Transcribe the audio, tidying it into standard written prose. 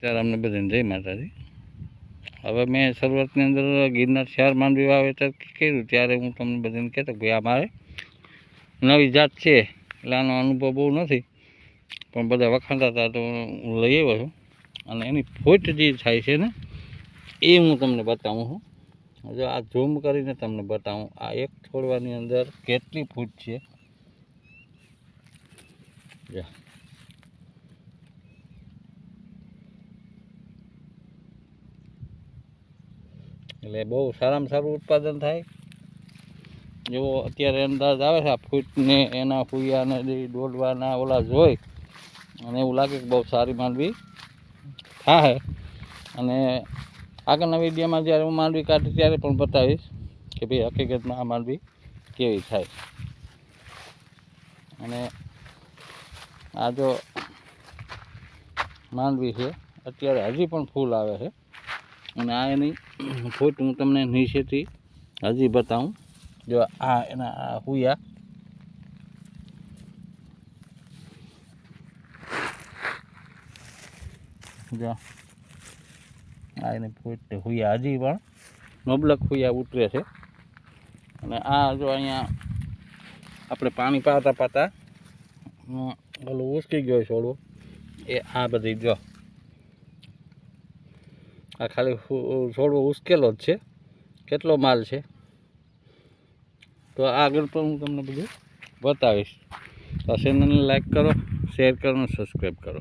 ત્યારે અમને બધાને જય માતાજી. હવે મેં શરૂઆતની અંદર ગિરનાર 4 માંડવી વાવેતર કર્યું ત્યારે હું તમને બધાને કહેતો કે આ મારે નવી જાત છે એટલે આનો અનુભવ બહુ નથી, પણ બધા વખાણતા હતા તો હું લઈ આવ્યો છું. અને એની ફૂટ જે થાય છે ને એ હું તમને બતાવું છું. જો આ ઝૂમ કરીને તમને બતાવું આ એક છોડવાની અંદર કેટલી ફૂટ છે. એટલે બહુ સારામાં સારું ઉત્પાદન થાય. જેવો અત્યારે અંદાજ આવે છે આ ફૂટને એના ફૂયાને દોડવાના ઓલા જોઈ અને એવું લાગે કે બહુ સારી માંડવી થાય. અને આગળના વિડીયોમાં જ્યારે હું માંડવી કાઢી ત્યારે પણ બતાવીશ કે ભાઈ હકીકતમાં આ માંડવી કેવી થાય. અને આ જો માંડવી છે અત્યારે હજી પણ ફૂલ આવે છે. અને આ એની ફૂટ હું તમને નીચેથી હજી બતાવું. જો આ એના આ હુયા જો આ એની ફૂટ હુયા હજી પણ નબળક હુયા ઉતરે છે. અને આ જો અહીંયા આપણે પાણી પાતા પાતા ઓલું ઉસકી ગયો છોડવું એ આ બધી જો આ ખાલી છોડવો ઉશ્કેલો જ છે. કેટલો માલ છે તો આગળ પણ હું તમને બધું બતાવીશ. તો ચેનલને લાઈક કરો, શેર કરો અને સબસ્ક્રાઈબ કરો.